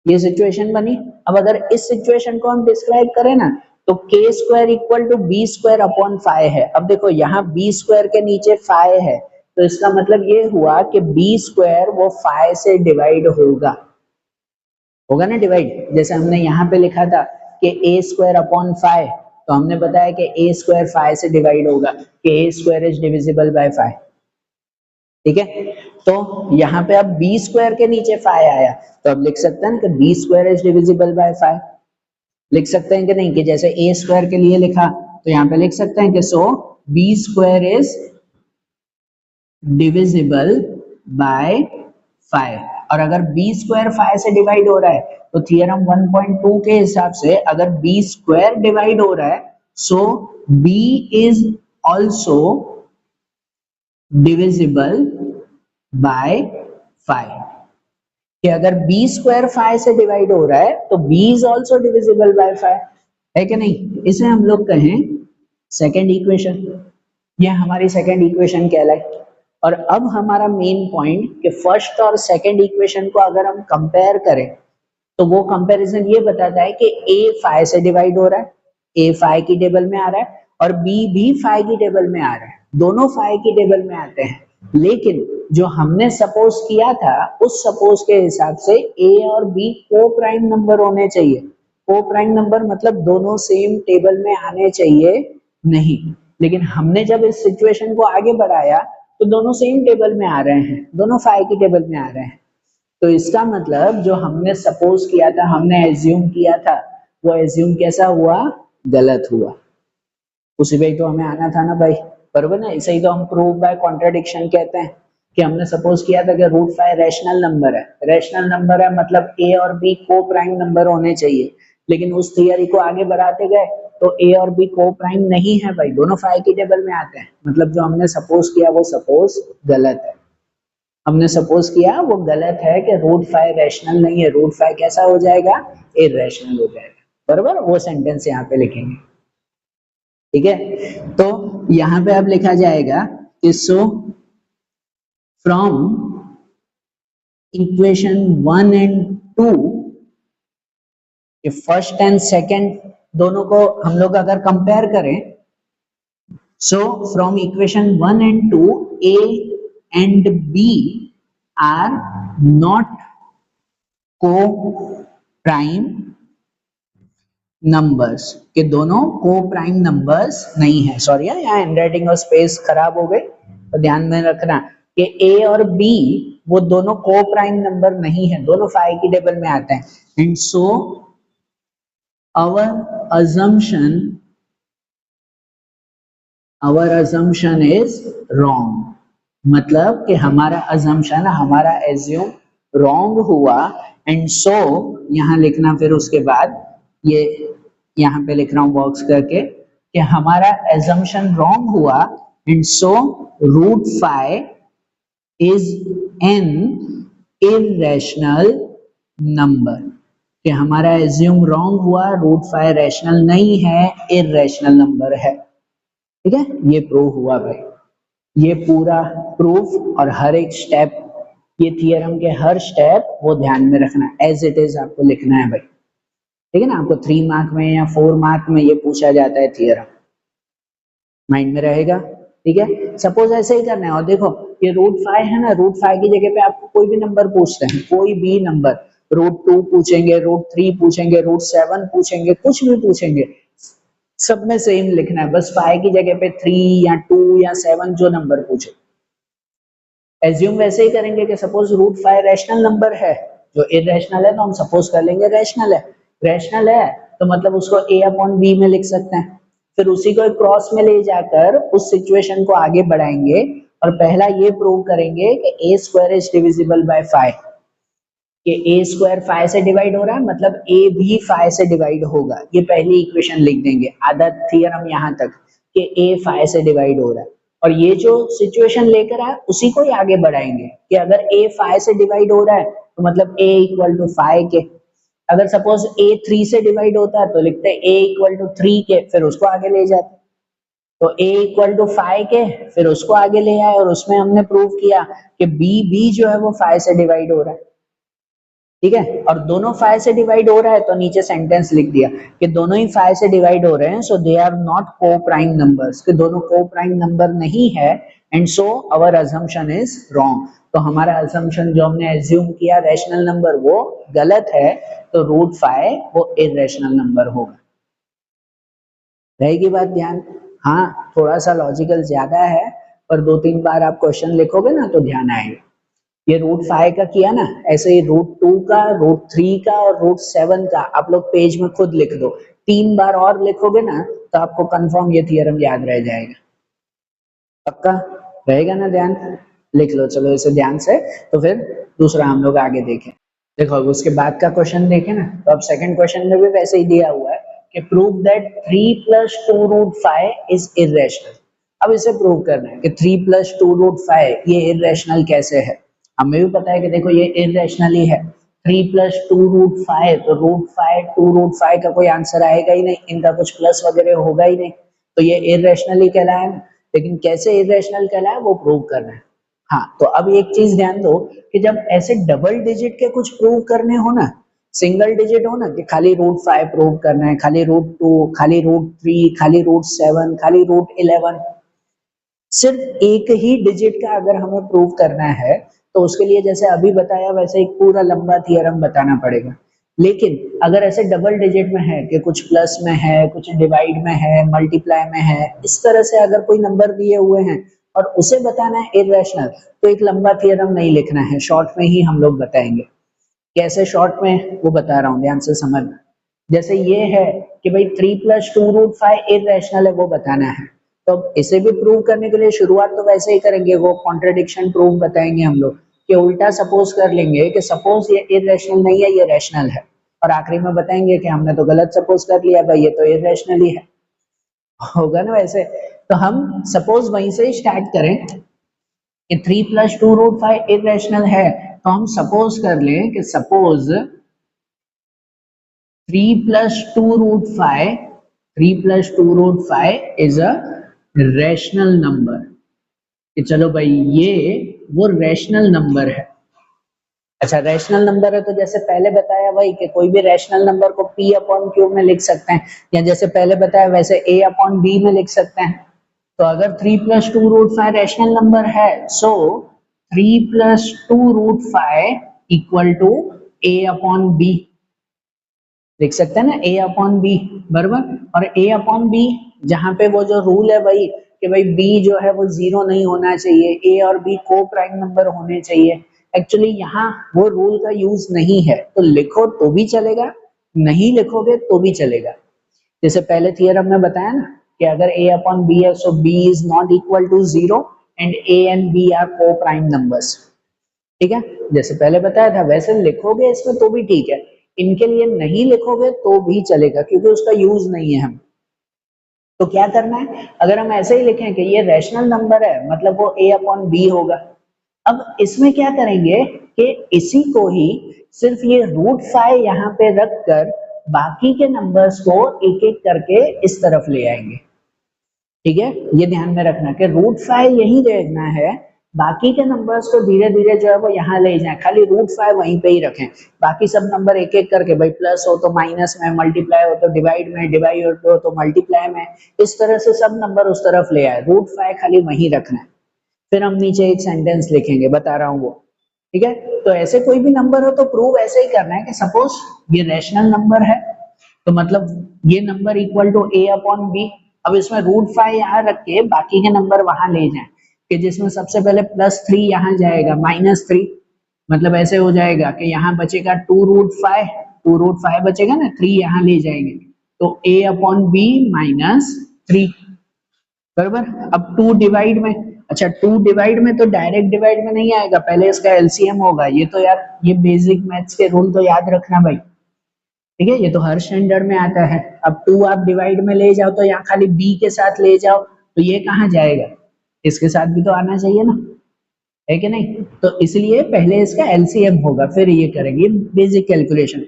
ये सिचुएशन बनी। अब अगर इस सिचुएशन को हम डिस्क्राइब करें ना तो k square equal to B square upon 5 है। अब देखो यहाँ b स्क्वायर के नीचे 5 है, तो इसका मतलब ये हुआ कि b स्क्वायर वो 5 से डिवाइड होगा ना डिवाइड, जैसे हमने यहाँ पे लिखा था कि a स्क्वायर अपॉन 5, तो हमने बताया कि a स्क्वायर 5 से डिवाइड होगा, कि a square is divisible by 5, ठीक है। तो यहाँ पे अब b स्क्वायर के नीचे 5 आया, तो अब लिख सकते हैं ना कि b square is divisible by 5, लिख सकते हैं कि नहीं, कि जैसे a स्क्वायर के लिए लिखा तो यहाँ पे लिख सकते हैं कि सो b square is divisible by 5, और अगर b स्क्वायर 5 से डिवाइड हो रहा है तो थियरम 1.2 के हिसाब से अगर b स्क्वायर डिवाइड हो रहा है so b is also divisible by 5, कि अगर b स्क्वायर 5 से डिवाइड हो रहा है तो b is also divisible by 5, है कि नहीं। इसे हम लोग कहें सेकेंड इक्वेशन, ये हमारी सेकेंड इक्वेशन कहलाई। और अब हमारा मेन पॉइंट कि फर्स्ट और सेकंड इक्वेशन को अगर हम कंपेयर करें तो वो कंपैरिजन ये बताता है कि a 5 से डिवाइड हो रहा है, a 5 की टेबल में आ रहा है और b भी 5 की टेबल में आ रहा है, दोनों 5 की टेबल में आते हैं। लेकिन जो हमने सपोज किया था उस सपोज के हिसाब से a और b को प्राइम नंबर होने चाहिए। को प्राइम नंबर मतलब दोनों सेम टेबल में आने चाहिए नहीं, लेकिन हमने जब इस सिचुएशन को आगे बढ़ाया तो दोनों सेम टेबल में आ रहे हैं, दोनों 5 की टेबल में आ रहे हैं। तो इसका मतलब जो हमने सपोज किया था, हमने एज्यूम किया था, वो एज्यूम कैसा हुआ? गलत हुआ। उसी पे तो हमें आना था ना भाई, बरोबर ना? इसे ही तो हम प्रूव बाय कॉन्ट्रडिक्शन कहते हैं कि हमने सपोज किया था कि रूट 5 रैशनल नंबर है। रैशनल नंबर है मतलब ए और बी को प्राइम नंबर होने चाहिए, लेकिन उस थियरी को आगे बढ़ाते गए तो ए और बी को प्राइम नहीं है भाई, दोनों 5 की टेबल में आते हैं। मतलब जो हमने सपोज किया वो सपोज गलत है। हमने सपोज किया वो गलत है कि रूट 5 रैशनल नहीं है, रूट 5 कैसा हो जाएगा? इरैशनल हो जाएगा, बराबर? वो सेंटेंस यहाँ पे लिखेंगे, ठीक है? तो यहाँ पे अब लिखा जाएगा कि so from equation 1 and 2, first and second दोनों को हम लोग अगर कंपेयर करें, so from equation 1 and 2 A and B are not को प्राइम नंबर्स, के दोनों को प्राइम नंबर्स नहीं है। सॉरी यहाँ हैंडराइटिंग और स्पेस खराब हो गई, तो ध्यान में रखना कि ए और बी वो दोनों को प्राइम नंबर नहीं है, दोनों 5 की टेबल में आते हैं। And so our assumption is wrong, मतलब कि हमारा assumption, हमारा assume रॉन्ग हुआ। एंड सो यहाँ लिखना, फिर उसके बाद ये यहाँ पे लिख रहा हूँ बॉक्स करके कि हमारा assumption रॉन्ग हुआ। And so root 5 is an irrational number, कि हमारा एज्यूम रॉन्ग हुआ, रूट 5 रैशनल नहीं है, इररेशनल नंबर है। ठीक है, ये प्रूव हुआ भाई। ये पूरा प्रूफ और हर एक स्टेप, ये थियरम के हर स्टेप वो ध्यान में रखना, एज इट इज आपको लिखना है भाई, ठीक है ना? आपको 3 मार्क में या 4 मार्क में ये पूछा जाता है थियरम, माइंड में रहेगा, ठीक है? सपोज ऐसे ही करना है। और देखो ये रूट 5 है ना, रूट 5 की जगह पे आपको कोई भी नंबर पूछते हैं, कोई भी नंबर, रूट 2 पूछेंगे, रूट 3 पूछेंगे, रूट 7 पूछेंगे, कुछ भी पूछेंगे, सब में सेम लिखना है, बस 5 की जगह पे 3 या 2 या 7 जो नंबर पूछे। एज्यूम वैसे ही करेंगे कि सपोज रूट 5 रैशनल नंबर है, जो इररेशनल है तो हम सपोज कर लेंगे रैशनल है। रैशनल है तो मतलब उसको a अपॉन b में लिख सकते हैं, फिर उसी को एक क्रॉस में ले जाकर उस सिचुएशन को आगे बढ़ाएंगे और पहला ये प्रूव करेंगे कि a square is divisible by 5, कि a स्क्वायर 5 से डिवाइड हो रहा है मतलब a भी 5 से डिवाइड होगा। ये पहली इक्वेशन लिख देंगे, आधा थियरम यहाँ तक कि a 5 से डिवाइड हो रहा है। और ये जो सिचुएशन लेकर आए उसी को ही आगे बढ़ाएंगे कि अगर a 5 से डिवाइड हो रहा है तो मतलब a इक्वल टू 5 के। अगर सपोज a 3 से डिवाइड होता है तो लिखते हैं a इक्वल टू 3 के, फिर उसको आगे ले जाते। तो a इक्वल टू 5 के, फिर उसको आगे ले आए और उसमें हमने प्रूव किया कि b भी जो है वो 5 से डिवाइड हो रहा है, ठीक है? और दोनों 5 से डिवाइड हो रहा है तो नीचे सेंटेंस लिख दिया कि दोनों ही 5 से डिवाइड हो रहे हैं, सो दे आर नॉट को प्राइम नंबर्स, कि दोनों को प्राइम नंबर नहीं है। And so our assumption is wrong, तो हमारा अजम्पशन जो हमने एज्यूम किया रैशनल नंबर वो गलत है, तो रूट 5 वो इररेशनल नंबर होगा। रहेगी बात ध्यान? हाँ, थोड़ा सा लॉजिकल ज्यादा है, पर 2-3 बार आप क्वेश्चन लिखोगे ना तो ध्यान आएगा। ये रूट 5 का किया ना, ऐसे ही रूट 2 का, रूट 3 का और रूट 7 का आप लोग पेज में खुद लिख दो। 3 बार और लिखोगे ना तो आपको कंफर्म ये थियरम याद रह जाएगा। पक्का रहेगा ना? ध्यान लिख लो, चलो इसे ध्यान से। तो फिर दूसरा हम लोग आगे देखें। देखो उसके बाद का क्वेश्चन देखें ना, तो अब सेकंड क्वेश्चन में भी वैसे ही दिया हुआ है कि prove that 3 + 2 root 5 is irrational. अब इसे प्रूव करना है कि 3 + 2 रूट 5 ये इररेशनल कैसे है। हमें भी पता है कि देखो ये इररेशनल ही है। 3 + 2 रूट 5, तो रूट 5 2 रूट 5 का कोई आंसर आएगा ही नहीं, इनका कुछ प्लस वगैरह होगा ही नहीं, तो ये इररेशनल ही कहलाएगा। लेकिन कैसे इररेशनल कहलाए वो प्रूव करना है। हाँ, तो अब एक चीज ध्यान दो कि जब ऐसे डबल डिजिट के कुछ प्रूव करने हो ना, सिंगल डिजिट हो ना, कि खाली √5 प्रूव करना है, खाली √2, खाली √3, खाली √7, खाली √11, सिर्फ एक ही डिजिट का अगर हमें प्रूव करना है तो उसके लिए जैसे अभी बताया वैसे एक पूरा लंबा थियरम बताना पड़ेगा। लेकिन अगर ऐसे डबल डिजिट में है कि कुछ प्लस में है, कुछ डिवाइड में है, मल्टीप्लाई में है, इस तरह से अगर कोई नंबर दिए हुए हैं और उसे बताना है इरेशनल, तो एक लंबा थियरम नहीं लिखना है, शॉर्ट में ही हम लोग बताएंगे। कैसे शॉर्ट में, वो बता रहा हूँ, ध्यान से समझना। जैसे ये है कि भाई 3 + 2√5 इरेशनल है, वो बताना है। तो अब इसे भी प्रूव करने के लिए शुरुआत तो वैसे ही करेंगे, वो कॉन्ट्रडिक्शन प्रूव बताएंगे हम लोग, कि उल्टा सपोज कर लेंगे कि सपोज ये इरेशनल नहीं है, ये रैशनल है, और आखिरी में बताएंगे कि हमने तो गलत सपोज कर लिया भाई, ये तो इरेशनल ही है। होगा ना वैसे। तो हम सपोज वहीं से ही स्टार्ट करें कि 3 + 2√5 इरेशनल है, तो हम सपोज कर लें कि suppose 3 + 2√5, 3 + 2√5 is a rational number, कि चलो भाई ये वो रैशनल नंबर है। अच्छा, रैशनल नंबर है तो जैसे पहले बताया भाई कि कोई भी रैशनल नंबर को P/Q में लिख सकते हैं, या जैसे पहले बताया वैसे A/B में लिख सकते हैं। तो अगर 3 + 2√5 रैशनल नंबर है, सो 3 + 2√5 इक्वल टू A/B लिख सकते हैं ना, A/B बराबर। और A/B जहां पे वो जो रूल है भाई कि भाई B जो है वो 0 नहीं होना चाहिए, A और B को प्राइम नंबर होने चाहिए, एक्चुअली यहाँ वो रूल का यूज नहीं है, तो लिखो तो भी चलेगा, नहीं लिखोगे तो भी चलेगा। जैसे पहले थियरम में बताया ना कि अगर A/B है so B is not equal to 0 and A and B are को प्राइम नंबर्स। ठीक है, जैसे पहले बताया था वैसे लिखोगे इसमें तो भी ठीक है, इनके लिए नहीं लिखोगे तो भी चलेगा क्योंकि उसका यूज नहीं है हम। तो क्या करना है, अगर हम ऐसे ही लिखें कि ये रैशनल नंबर है मतलब वो A/B होगा। अब इसमें क्या करेंगे कि इसी को ही सिर्फ ये √5 यहाँ पे रखकर बाकी के नंबर्स को एक एक करके इस तरफ ले आएंगे। ठीक है, ये ध्यान में रखना कि √5 यही देखना है, बाकी के नंबर्स को धीरे धीरे जो है वो यहाँ ले जाए, खाली √5 वहीं पे ही रखें, बाकी सब नंबर एक एक करके, भाई प्लस हो तो माइनस में, मल्टीप्लाई हो तो डिवाइड में, डिवाइड हो तो मल्टीप्लाई में, इस तरह से सब नंबर उस तरफ ले आए, √5 खाली वहीं रखना है। फिर हम नीचे एक सेंटेंस लिखेंगे, बता रहा हूँ वो। ठीक है, तो ऐसे कोई भी नंबर हो तो प्रूव ऐसे ही करना है कि सपोज ये रैशनल नंबर है, तो मतलब ये नंबर इक्वल टू A/B। अब इसमें √5 यहाँ रख के बाकी के नंबर वहां ले जाएं, कि जिसमें सबसे पहले +3 यहाँ जाएगा, -3, मतलब ऐसे हो जाएगा कि यहाँ बचेगा 2√5, 2√5 बचेगा ना, 3 यहाँ ले जाएंगे, तो A/B -3 बराबर। अब 2 डिवाइड में, अच्छा 2 डिवाइड में तो डायरेक्ट डिवाइड में नहीं आएगा, पहले इसका एलसीएम होगा, ये तो यार ये बेसिक मैथ्स के रूल तो याद रखना भाई। ठीक है, ये तो हर स्टैंडर्ड में आता है। अब 2 आप डिवाइड में ले जाओ तो यहाँ खाली B के साथ ले जाओ, तो ये कहाँ जाएगा, इसके साथ भी तो आना चाहिए ना, है कि नहीं। तो इसलिए पहले इसका एलसीएम होगा फिर ये करेंगे बेसिक कैलकुलेशन।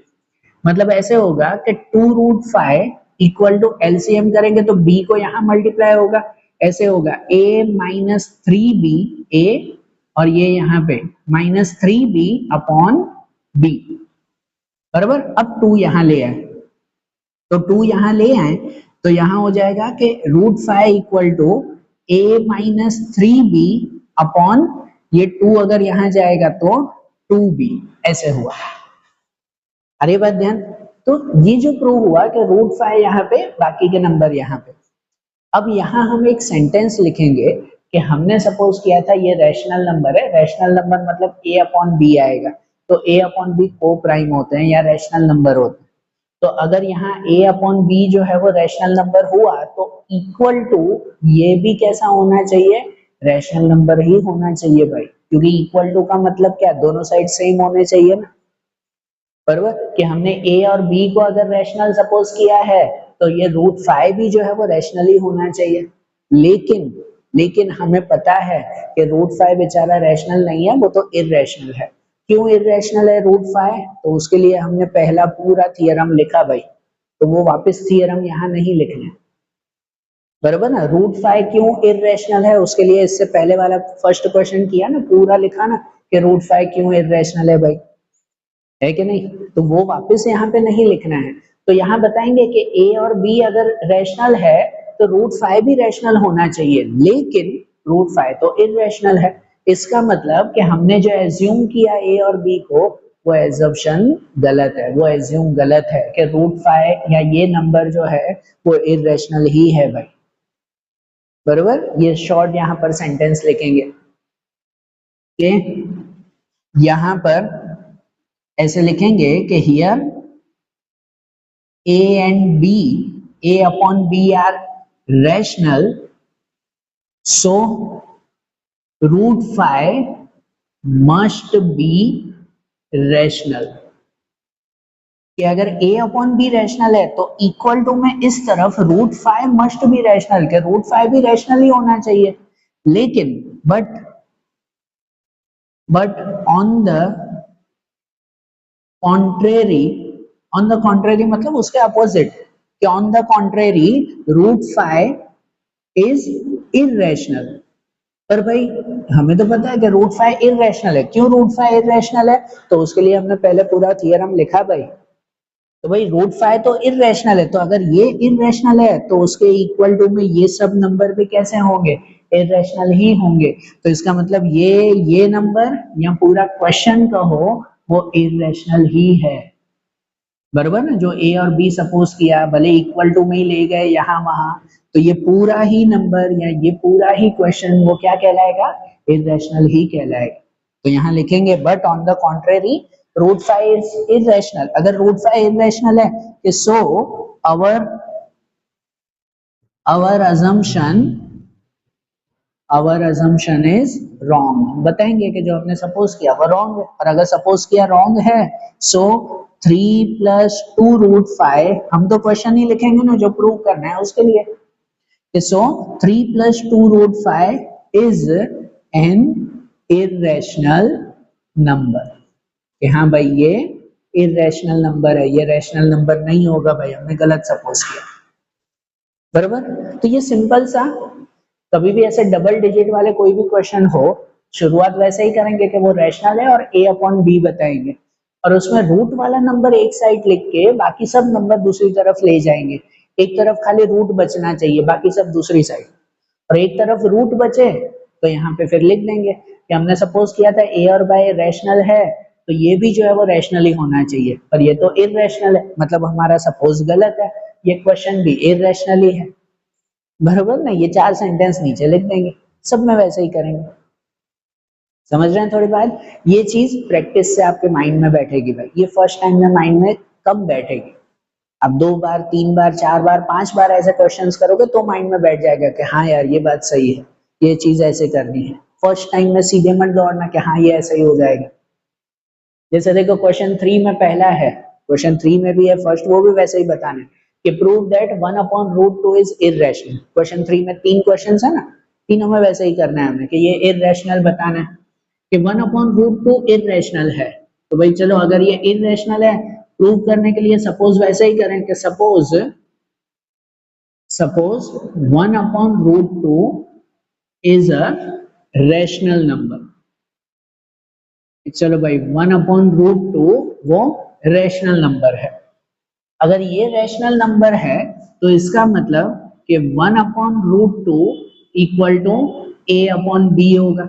मतलब ऐसे होगा कि 2√5 इक्वल टू एलसीएम करेंगे तो B को यहाँ मल्टीप्लाई होगा, ऐसे होगा A-3B, A और ये यहाँ पे -3B/B बराबर। अब 2 यहाँ ले आए, तो 2 यहाँ ले आए तो यहाँ हो जाएगा कि √5 इक्वल टू A-3B अपॉन ये 2 अगर यहाँ जाएगा तो 2B, ऐसे हुआ। अरे बात ध्यान, तो ये जो प्रूव हुआ कि √5 यहाँ पे बाकी के नंबर यहाँ पे। अब यहाँ हम एक सेंटेंस लिखेंगे कि हमने सपोज किया था ये रैशनल नंबर है, रैशनल नंबर मतलब A/B आएगा, तो A/B को प्राइम होते हैं या रैशनल नंबर होते हैं। तो अगर यहाँ A/B जो है वो रैशनल नंबर हुआ तो इक्वल टू ये भी कैसा होना चाहिए, रैशनल नंबर ही होना चाहिए भाई, क्योंकि इक्वल टू का मतलब क्या, दोनों साइड सेम होने चाहिए ना, बराबर। कि हमने A और B को अगर रैशनल सपोज किया है तो ये √5 भी जो है वो रैशनल ही होना चाहिए। लेकिन लेकिन हमें पता है कि √5 बेचारा रैशनल नहीं है, वो तो इररेशनल है। क्यों इररेशनल है √5, तो उसके लिए हमने पहला पूरा थियरम लिखा भाई, तो वो वापस थियरम यहाँ नहीं लिखना है। बराबर ना। रूट 5 क्यों इरेशनल है, उसके लिए इससे पहले वाला फर्स्ट क्वेश्चन किया ना, पूरा लिखा ना कि रूट 5 क्यों इरेशनल है भाई, है कि नहीं। तो वो वापस यहाँ पे नहीं लिखना है। तो यहाँ बताएंगे कि ए और बी अगर रैशनल है तो रूट 5 भी रैशनल होना चाहिए, लेकिन रूट 5 तो इरेशनल है। इसका मतलब कि हमने जो एज्यूम किया ए और बी को, वो एजम्पशन गलत है, वो एज्यूम गलत है कि रूट 5 या ये नंबर जो है वो इरेशनल ही है भाई। बरोबर, ये शॉर्ट यहाँ पर सेंटेंस लिखेंगे कि यहाँ पर ऐसे लिखेंगे कि here A and B, A upon B are rational, so root 5 must be rational. कि अगर A upon B रैशनल है तो इक्वल टू में इस तरफ रूट 5 मस्ट बी रैशनल, के रूट 5 भी रैशनल ही होना चाहिए, लेकिन बट ऑन द कॉन्ट्रेरी मतलब उसके अपोजिट, कि on the contrary root 5 is irrational. पर भाई हमें तो पता है कि रूट 5 इरेशनल है, क्यों रूट 5 इरेशनल है, तो उसके लिए हमने पहले पूरा थियरम लिखा भाई। तो भाई रूट 5 तो इरेशनल है, तो अगर ये इरेशनल है तो उसके इक्वल टू में ये सब नंबर भी कैसे होंगे, इरेशनल ही होंगे। तो इसका मतलब ये नंबर या पूरा क्वेश्चन का हो वो इरेशनल ही है। बराबर ना, जो ए और बी सपोज किया भले इक्वल टू में ही ले गए यहाँ वहां, तो ये पूरा ही नंबर या ये पूरा ही क्वेश्चन वो क्या कहलाएगा, इरेशनल ही कहलाएगा। तो यहाँ लिखेंगे but on the contrary root 5 is irrational. अगर रूट 5 इरेशनल है कि so our our assumption is wrong. बताएंगे कि जो हमने सपोज किया वो रॉन्ग है, और अगर सपोज किया रॉन्ग है सो 3 + 2 रूट 5, हम तो क्वेश्चन ही लिखेंगे ना जो प्रूव करना है उसके लिए। So 3 + 2 root 5 is an irrational number. कि हाँ भाई ये इरेशनल नंबर है, ये रैशनल नंबर नहीं होगा भाई, हमने गलत सपोज किया। बराबर, तो ये सिंपल सा, कभी भी ऐसे डबल डिजिट वाले कोई भी क्वेश्चन हो, शुरुआत वैसे ही करेंगे कि वो रैशनल है और a अपॉन b बताएंगे, और उसमें रूट वाला नंबर एक साइड लिख के बाकी सब नंबर दूसरी तरफ ले जाएंगे। एक तरफ खाली रूट बचना चाहिए, बाकी सब दूसरी साइड, और एक तरफ रूट बचे तो यहाँ पे फिर लिख देंगे कि हमने सपोज किया था a और b रैशनल है, तो ये भी जो है वो रैशनल ही होना चाहिए, पर ये तो इररेशनल है, मतलब हमारा सपोज गलत है, ये क्वेश्चन भी इररेशनल ही है। बराबर ना, ये 4 सेंटेंस नीचे लिख देंगे, सब में वैसे ही करेंगे। समझ रहे हैं थोड़ी बात, ये चीज प्रैक्टिस से आपके माइंड में बैठेगी भाई, ये फर्स्ट टाइम में माइंड में कम बैठेगी। आप 2 बार 3 बार 4 बार 5 बार ऐसे क्वेश्चंस करोगे तो माइंड में बैठ जाएगा कि हाँ यार ये बात सही है, ये चीज ऐसे करनी है। फर्स्ट टाइम में सीधे मत दौड़ना कि हाँ ये ऐसा ही हो जाएगा। जैसे देखो क्वेश्चन 3 में पहला है, क्वेश्चन 3 में भी है फर्स्ट, वो भी वैसे ही बताना है कि prove that 1/√2 is irrational. Question 3 में 3 क्वेश्चंस है ना, तीनों में वैसे ही करना है हमें कि ये इररेशनल बताना है कि 1/√2 इररेशनल है। तो भाई चलो अगर ये इररेशनल है, प्रूव करने के लिए सपोज वैसे ही करें कि suppose 1/√2 is a rational number. चलो भाई 1/√2 वो रैशनल नंबर है। अगर ये रैशनल नंबर है तो इसका मतलब कि 1/√2 इक्वल टू a/b होगा।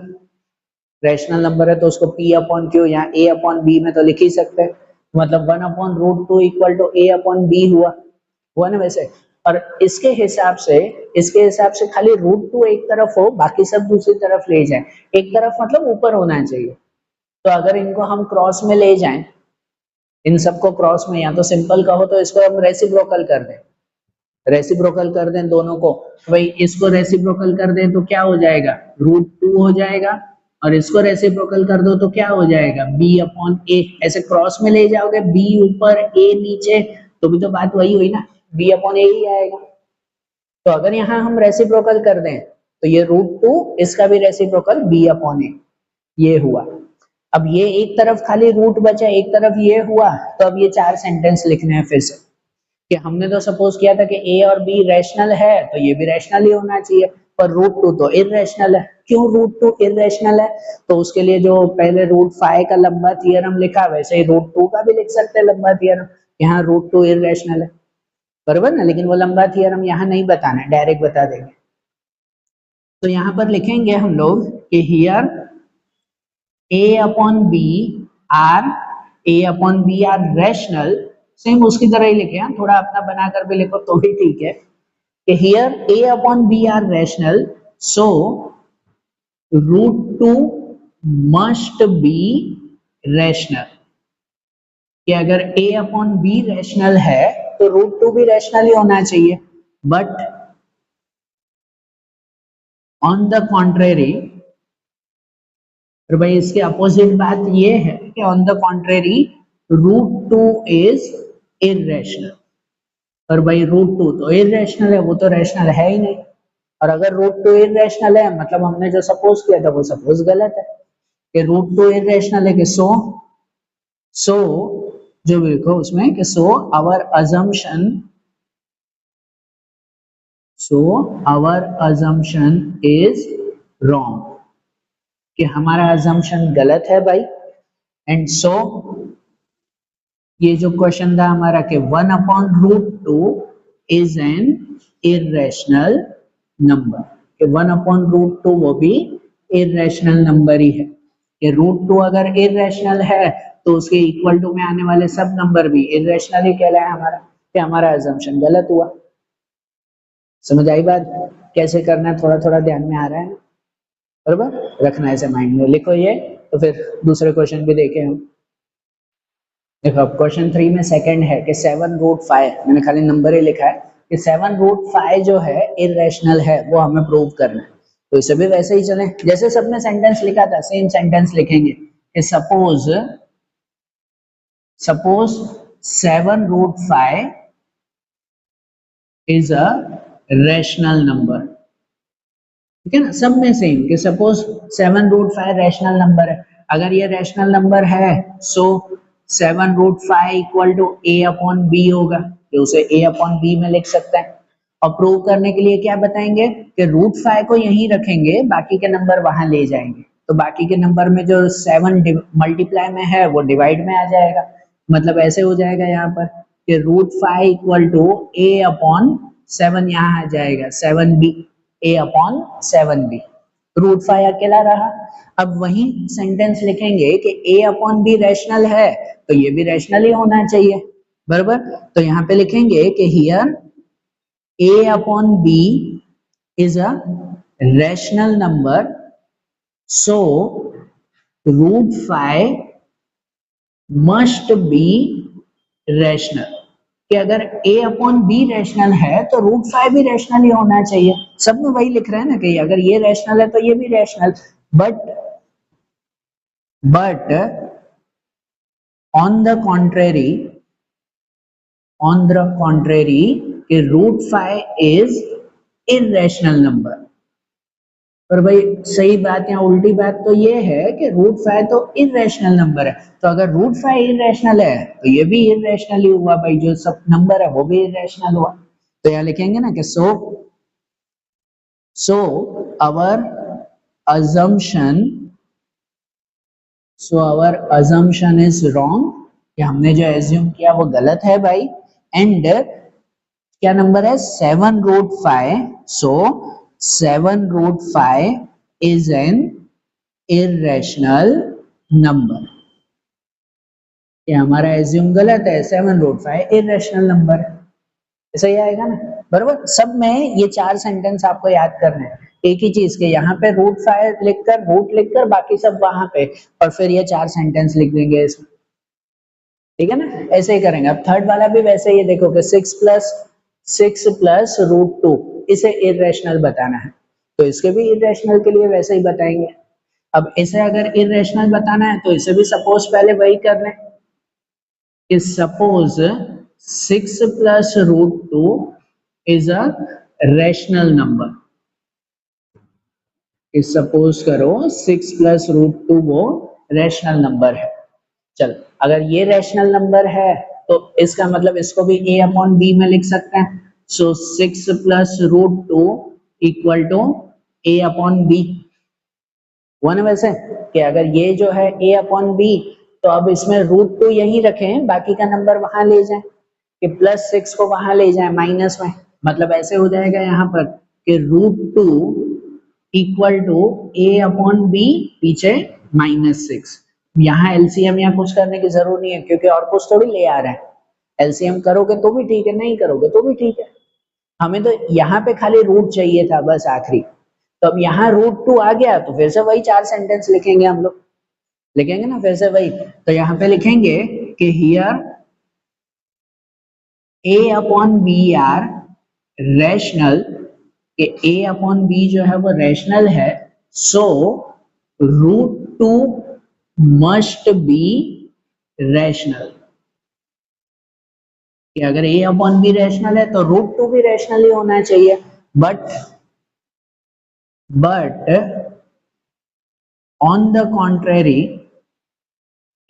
रैशनल नंबर है तो उसको p/q या a/b में तो लिख ही सकते हैं, मतलब 1/√2 इक्वल टू a/b हुआ ना वैसे। और इसके हिसाब से खाली √2 एक तरफ हो, बाकी सब दूसरी तरफ ले जाए। एक तरफ मतलब ऊपर होना चाहिए। तो अगर इनको हम क्रॉस में ले जाएं, इन सबको क्रॉस में, या तो सिंपल कहो तो इसको हम रेसिप्रोकल कर दें, रेसिप्रोकल कर दें दोनों को, भाई इसको रेसिप्रोकल कर दें तो क्या हो जाएगा, √2 हो जाएगा, और इसको रेसिप्रोकल कर दो तो क्या हो जाएगा, b/a। ऐसे क्रॉस में ले जाओगे, b ऊपर a नीचे, तो भी तो बात वही हुई ना, b/a ही आएगा। तो अगर यहाँ हम रेसिप्रोकल कर दें तो ये √2, इसका भी रेसिप्रोकल b/a, ये हुआ। अब ये एक तरफ खाली रूट बचा, एक तरफ ये हुआ, तो अब ये 4 सेंटेंस लिखने हैं फिर से कि हमने तो सपोज किया था कि ए और बी रैशनल है तो ये भी रैशनल ही होना चाहिए, पर रूट टू तो इररेशनल है। क्यों रूट टू इररेशनल है? तो उसके लिए जो पहले रूट फाइव का लंबा थ्योरम लिखा वैसे ही रूट टू का भी लिख सकते हैं लंबा थ्योरम। यहाँ रूट टू इररेशनल है, बराबर ना, लेकिन वो लंबा थ्योरम यहाँ नहीं बताना है, डायरेक्ट बता देंगे। तो यहाँ पर लिखेंगे हम लोग कि here A upon B are rational, same उसकी तरह ही लिखे, थोड़ा अपना बनाकर भी लिखो तो भी ठीक है, कि here A upon B are rational, so root two must be rational. कि अगर a अपॉन बी रैशनल है तो रूट टू भी रैशनल ही होना चाहिए, बट ऑन द कॉन्ट्रेरी, और भाई इसके अपोजिट बात ये है कि on the contrary root two is irrational. और भाई रूट टू तो इररेशनल है, वो तो रैशनल है ही नहीं, और अगर रूट टू इररेशनल है मतलब हमने जो सपोज किया था वो सपोज गलत है कि रूट टू इररेशनल है। कि सो जो भी लिखो उसमें कि so our assumption is wrong, कि हमारा अजम्पशन गलत है भाई। एंड सो ये जो क्वेश्चन था हमारा कि 1 upon root two is an irrational number, कि 1 अपॉन रूट टू वो भी इररेशनल नंबर ही है। कि रूट टू अगर इररेशनल है तो उसके इक्वल टू में आने वाले सब नंबर भी इररेशनल ही कहलाए हमारा, कि हमारा अजम्पशन गलत हुआ। समझ आई बात? कैसे करना है थोड़ा थोड़ा ध्यान में आ रहा है, बराबर रखना है इसे माइंड में, लिखो ये, तो फिर दूसरे क्वेश्चन भी देखें हम। देखो अब क्वेश्चन 3 में सेकंड है कि 7 रूट 5, मैंने खाली नंबर ही लिखा है कि 7 रूट 5 जो है इररेशनल है, वो हमें प्रूव करना है। तो इसे भी वैसे ही चलें जैसे सबने सेंटेंस लिखा था, सेम सेंटेंस लिखेंगे कि suppose 7 root 5 is a rational number, ठीक है ना, सब में सेम कि सपोज 7 रूट 5 रैशनल नंबर है। अगर ये रैशनल नंबर है so 7 root 5 equal to A upon B होगा, तो उसे ए अपॉन बी में लिख सकते हैं। और प्रूव करने के लिए क्या बताएंगे कि रूट 5 को यहीं रखेंगे, बाकी के नंबर वहां ले जाएंगे, तो बाकी के नंबर में जो 7 मल्टीप्लाई में है वो डिवाइड में आ जाएगा। मतलब ऐसे हो जाएगा यहाँ पर कि root 5 equal to A upon 7, यहाँ आ जाएगा 7b, a upon 7b, root 5 अकेला रहा। अब वही सेंटेंस लिखेंगे कि a अपॉन बी रैशनल है तो ये भी रैशनल ही होना चाहिए, बराबर। तो यहाँ पे लिखेंगे कि here a upon b is a rational number, so root 5 must be rational. कि अगर a अपॉन बी रैशनल है तो रूट 5 भी रैशनल ही होना चाहिए। सब में वही लिख रहे हैं ना कि अगर ये रैशनल है तो ये भी rational, but on the contrary कि रूट 5 इज इररेशनल नंबर। पर भाई सही बात या उल्टी बात तो ये है कि रूट 5 तो इररेशनल नंबर है, तो अगर रूट 5 इररेशनल है तो ये भी इररेशनल ही हुआ भाई, जो सब नंबर है वो भी इररेशनल हुआ। तो यहाँ लिखेंगे ना कि so our assumption is wrong, कि हमने जो एज्यूम किया वो गलत है भाई। एंड क्या नंबर है 7 root 5, so 7 root 5 is an irrational number. कि हमारा एज्यूम गलत है, 7 रूट 5 इररेशनल नंबर है, ऐसा ही आएगा ना, बराबर। सब में ये 4 सेंटेंस आपको याद करने हैं, एक ही चीज के, यहाँ पे रूट 5 लिखकर रूट लिखकर बाकी सब वहां पे, और फिर ये 4 सेंटेंस लिख देंगे इसमें, ठीक है ना, ऐसे ही करेंगे। अब थर्ड वाला भी वैसे ही देखो कि 6 प्लस रूट 2 इसे इररेशनल बताना है, तो इसके भी इररेशनल के लिए वैसे ही बताएंगे। अब इसे अगर इररेशनल बताना है तो इसे भी सपोज पहले वही कर लें कि suppose 6 plus root 2 is a rational number. Suppose करो 6 प्लस रूट 2 वो रैशनल नंबर है। चलो अगर ये रैशनल नंबर है तो इसका मतलब इसको भी a अपॉन b में लिख सकते हैं। So 6 plus root 2 equal to a upon b। हुआ ना वैसे कि अगर ये जो है a अपॉन b, तो अब इसमें रूट 2 यही रखें, बाकी का नंबर वहां ले जाएं, कि प्लस 6 को वहां ले जाएं माइनस में। मतलब ऐसे हो जाएगा यहाँ पर कि root 2 equal to a upon b, पीछे -6। यहाँ एलसीएम या कुछ करने की जरूरत नहीं है, क्योंकि और कुछ थोड़ी ले आ रहे हैं। एलसीएम करोगे तो भी ठीक है, नहीं करोगे तो भी ठीक है। हमें तो यहाँ पे खाली रूट चाहिए था बस आखिरी। तो अब यहाँ रूट 2 आ गया, तो फिर से वही 4 सेंटेंस लिखेंगे हम लोग, लिखेंगे ना फिर से वही। तो यहाँ पे लिखेंगे कि here a upon b are rational, कि a अपॉन b जो है वो रैशनल है, so root 2 must be rational. कि अगर a अपॉन b रैशनल है तो रूट 2 भी रैशनल ही होना चाहिए। बट ऑन द कॉन्ट्रेरी,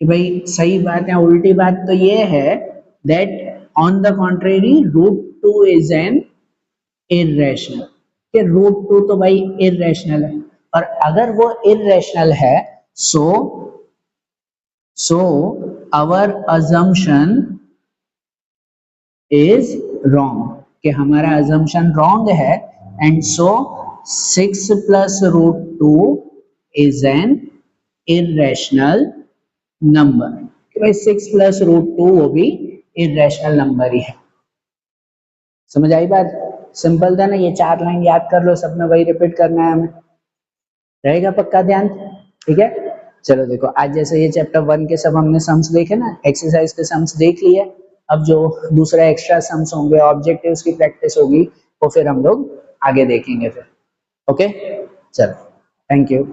कि भाई सही बात है, उल्टी बात तो ये है that on the contrary root 2 is an irrational, कि रूट 2 तो भाई इररेशनल है। और अगर वो इररेशनल है, so our assumption is wrong, कि हमारा अजम्पशन रॉन्ग है। And so 6 plus root 2 is an irrational number, कि भाई 6 प्लस रूट 2 वो भी इररेशनल नंबर ही है। समझ आई बात? सिंपल था ना, ये 4 लाइन याद कर लो, सब में वही रिपीट करना है हमें, रहेगा पक्का ध्यान? ठीक है, चलो देखो, आज जैसे ये चैप्टर 1 के सब हमने सम्स देखे ना, एक्सरसाइज के सम्स देख लिए। अब जो दूसरा एक्स्ट्रा सम्स होंगे, ऑब्जेक्टिव्स की प्रैक्टिस होगी, वो फिर हम लोग आगे देखेंगे फिर। ओके, चलो, थैंक यू।